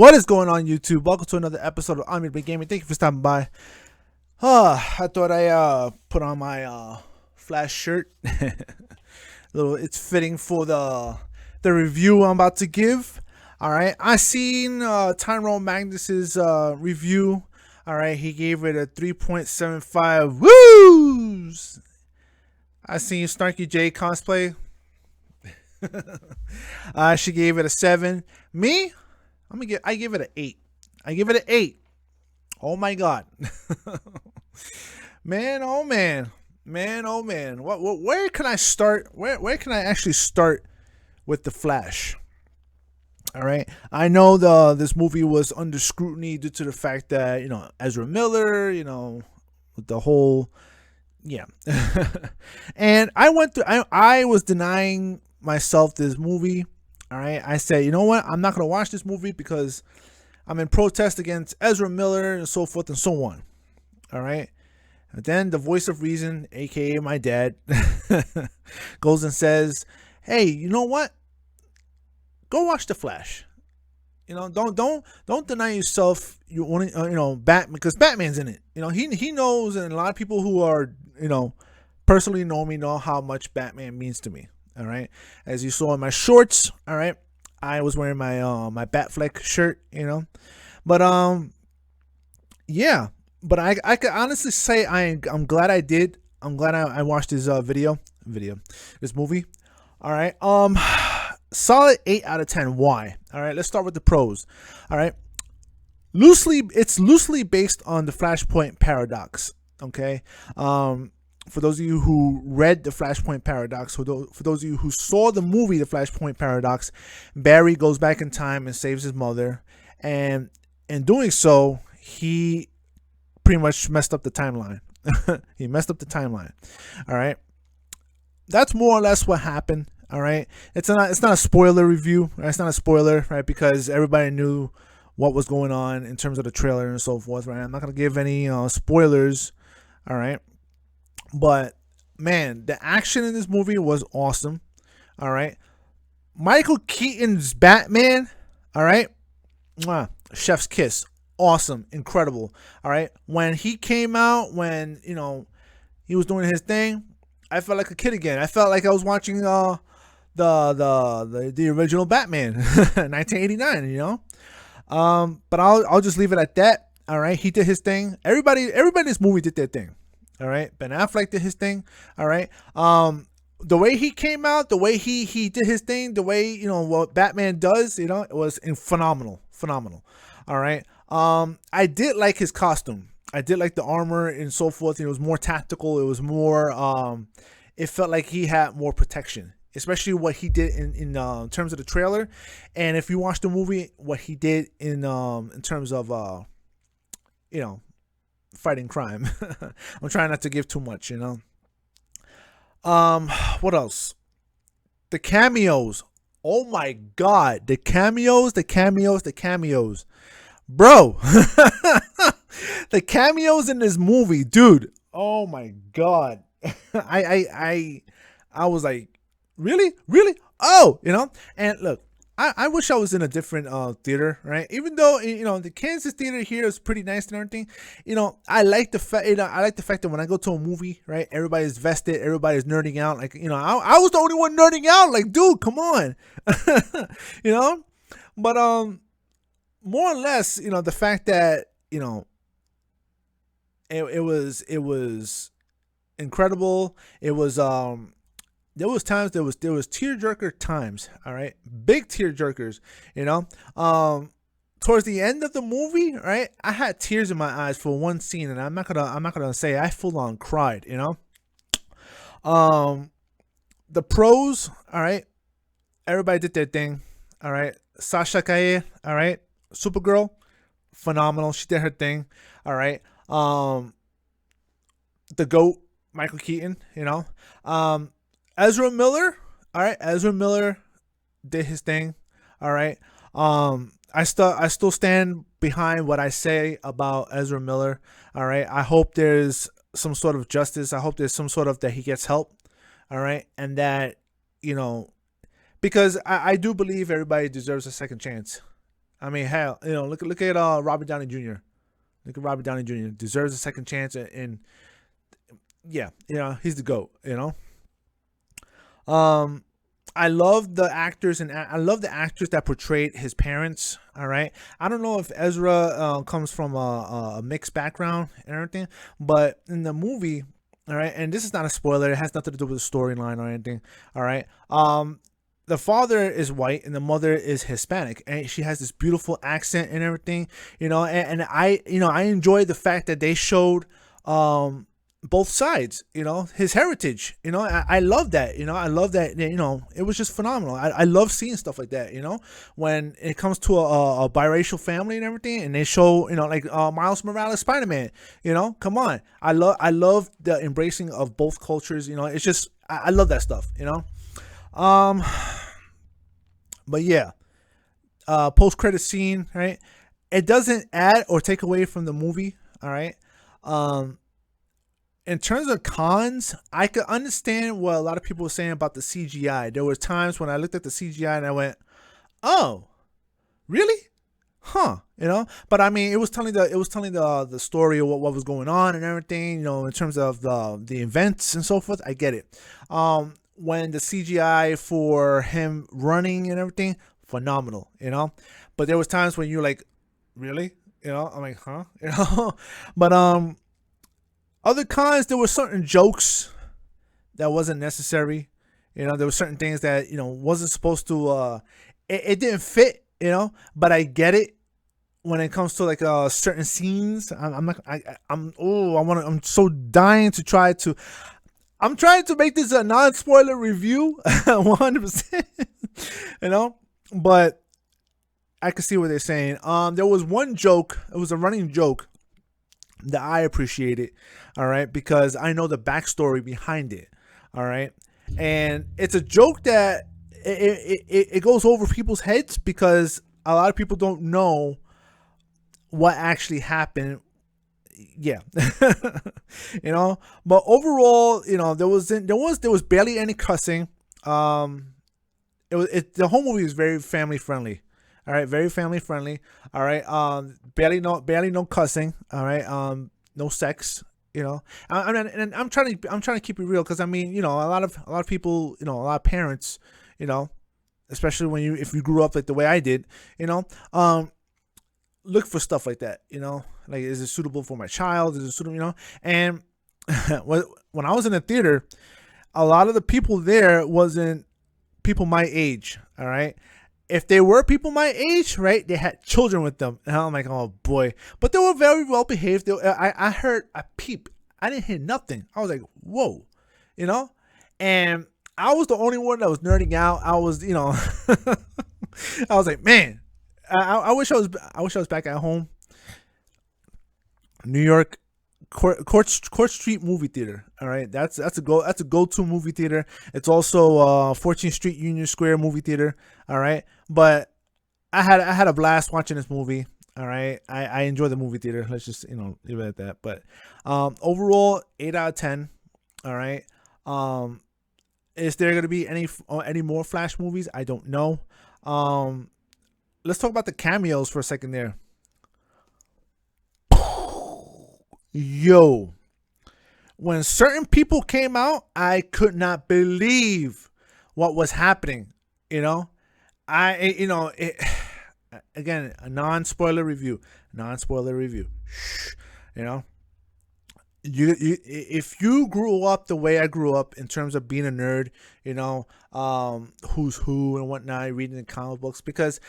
What is going on, YouTube? Welcome to another episode of I'm Your Big Gaming. Thank you for stopping by. I thought I put on my Flash shirt. It's fitting for the review I'm about to give. All right, I seen Tyrone Magnus's review. All right, he gave it a 3.75 woos. I seen Snarky J cosplay. She gave it a 7. Me, I give it an 8. I give it an 8. Oh my god. Man, oh man. Man, oh man. Where can I start? Where can I actually start with the Flash? All right. I know this movie was under scrutiny due to the fact that, Ezra Miller, with the whole and I was denying myself this movie. All right. I said, you know what? I'm not going to watch this movie because I'm in protest against Ezra Miller and so forth and so on. All right. And then the voice of reason, aka my dad, goes and says, "Hey, you know what? Go watch The Flash. Don't deny yourself. You want Batman, because Batman's in it. He knows, and a lot of people who are personally know me know how much Batman means to me. All right, as you saw in my shorts. All right, I was wearing my my Batfleck shirt. But yeah. But I could honestly say I'm glad I did. I'm glad I watched this this movie. All right. Solid 8 out of 10. Why? All right. Let's start with the pros. All right. It's loosely based on the Flashpoint paradox. Okay. For those of you who read the Flashpoint paradox, for those of you who saw the movie The Flashpoint Paradox, Barry goes back in time and saves his mother, and in doing so, he pretty much messed up the timeline. He messed up the timeline. All right. That's more or less what happened. All right. It's not a spoiler review. Right? It's not a spoiler, right? Because everybody knew what was going on in terms of the trailer and so forth, right? I'm not going to give any spoilers. All right. But man, the action in this movie was awesome. All right. Michael Keaton's Batman. All right. Mwah, chef's kiss. Awesome, incredible. All right, when he came out, when he was doing his thing, I felt like a kid again. I felt like I was watching the original Batman, 1989. But I'll just leave it at that. All right, he did his thing. Everybody in this movie did their thing. All right, Ben Affleck did his thing. All right, the way he came out, the way he did his thing, the way what Batman does, it was phenomenal. All right. I did like his costume. I did like the armor and so forth. It was more tactical. It was more. It felt like he had more protection, especially what he did in terms of the trailer. And if you watch the movie, what he did in terms of fighting crime. I'm trying not to give too much. What else? The cameos. Oh my God, the cameos. Bro, the cameos in this movie, dude. Oh my god, I was like, really? Oh, And look, I wish I was in a different theater, right? Even though the Kansas theater here is pretty nice and everything, I like the fact that when I go to a movie, right, everybody's vested, everybody's nerding out. Like I was the only one nerding out. Like, dude, come on, But more or less, the fact that it was incredible. It was there was times there was tearjerker times. All right, big tearjerkers. Towards the end of the movie, right, I had tears in my eyes for one scene, and I'm not gonna say I full on cried. The pros, all right, everybody did their thing. All right, Sasha Calle, all right. Supergirl, phenomenal. She did her thing. All right. The GOAT, Michael Keaton. Ezra Miller. All right. Ezra Miller did his thing. All right. I still stand behind what I say about Ezra Miller. All right. I hope there's some sort of justice. I hope there's some sort of that he gets help. All right, and that because I do believe everybody deserves a second chance. I mean, hell, look at Robert Downey Jr. Look at Robert Downey Jr. Deserves a second chance, and yeah, he's the GOAT. Um, I love the actors, and I love the actors that portrayed his parents. All right, I don't know if Ezra comes from a mixed background and everything, but in the movie, all right, and this is not a spoiler. It has nothing to do with the storyline or anything. All right, the father is white and the mother is Hispanic, and she has this beautiful accent and everything. And I enjoyed the fact that they showed both sides, his heritage. I love that. I love that. It was just phenomenal. I love seeing stuff like that. When it comes to a biracial family and everything, and they show, like Miles Morales, Spider-Man. Come on. I love the embracing of both cultures. It's just I love that stuff. Um, but yeah, post credit scene, right? It doesn't add or take away from the movie. All right. In terms of cons, I could understand what a lot of people were saying about the CGI. There were times when I looked at the CGI and I went, "Oh, really? Huh?" But I mean, it was telling the story of what was going on and everything. In terms of the events and so forth. I get it. When the CGI for him running and everything, phenomenal. But there was times when you're like, "Really?" I'm like, "Huh?" But other cons, there were certain jokes that wasn't necessary. There were certain things that wasn't supposed to. It didn't fit. But I get it when it comes to like certain scenes. I'm not. I'm. Oh, I want to. I'm so dying to try to. I'm trying to make this a non-spoiler review, 100%. But I can see what they're saying. There was one joke. It was a running joke that I appreciated, all right, because I know the backstory behind it, all right, and it's a joke that it goes over people's heads because a lot of people don't know what actually happened. Yeah, but overall, there was barely any cussing. The whole movie is very family friendly. All right, very family friendly. All right, barely no cussing. All right, no sex. And I'm trying to keep it real because I mean, a lot of people, a lot of parents, especially if you grew up like the way I did, look for stuff like that. Like, is it suitable for my child? Is it suitable? And when I was in the theater, a lot of the people there wasn't people my age. All right. If they were people my age, right, they had children with them. And I'm like, oh boy. But they were very well behaved. I heard a peep. I didn't hear nothing. I was like, whoa, And I was the only one that was nerding out. I was, I was like, man, I wish I was back at home. New York, Court Street movie theater. All right, that's a go-to movie theater. It's also 14th Street Union Square movie theater. All right, but I had a blast watching this movie. All right, I enjoy the movie theater. Let's just leave it at that. But overall, 8 out of 10. All right. Is there gonna be any more Flash movies? I don't know. Let's talk about the cameos for a second there. Yo, when certain people came out, I could not believe what was happening. Again, a non-spoiler review. Shh. You if you grew up the way I grew up in terms of being a nerd, who's who and whatnot, reading the comic books, because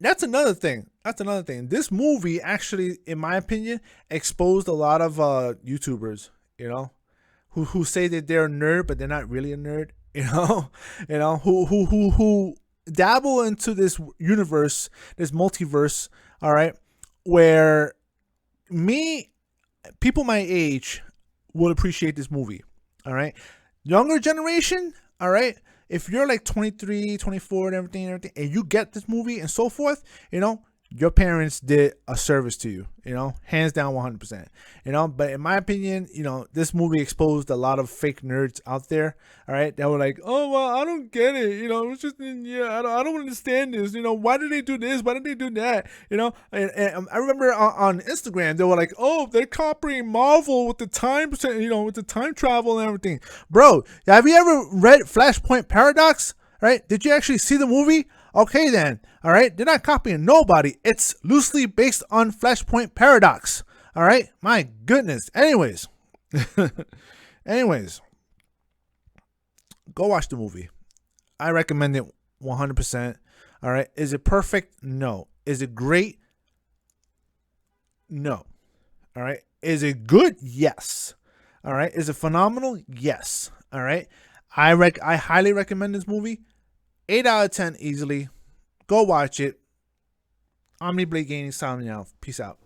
that's another thing. This movie actually, in my opinion, exposed a lot of YouTubers, who say that they're a nerd, but they're not really a nerd, who dabble into this universe, this multiverse, all right, where people my age will appreciate this movie, all right. Younger generation, all right, if you're like 23, 24 and everything, and you get this movie and so forth, your parents did a service to you, hands down 100%. But in my opinion, this movie exposed a lot of fake nerds out there, all right? That were like, oh, well, I don't get it, it's just, yeah, I don't understand this, why did they do this? Why did they do that? And I remember on Instagram, they were like, oh, they're copying Marvel with the time, with the time travel and everything. Bro, have you ever read Flashpoint Paradox? Right? Did you actually see the movie? Okay, then. All right. They're not copying nobody. It's loosely based on Flashpoint Paradox. All right. My goodness. Anyways, go watch the movie. I recommend it 100%. All right. Is it perfect? No. Is it great? No. All right. Is it good? Yes. All right. Is it phenomenal? Yes. All right. I highly recommend this movie. 8 out of 10 easily. Go watch it. Omni Blade Gaming signing out. Peace out.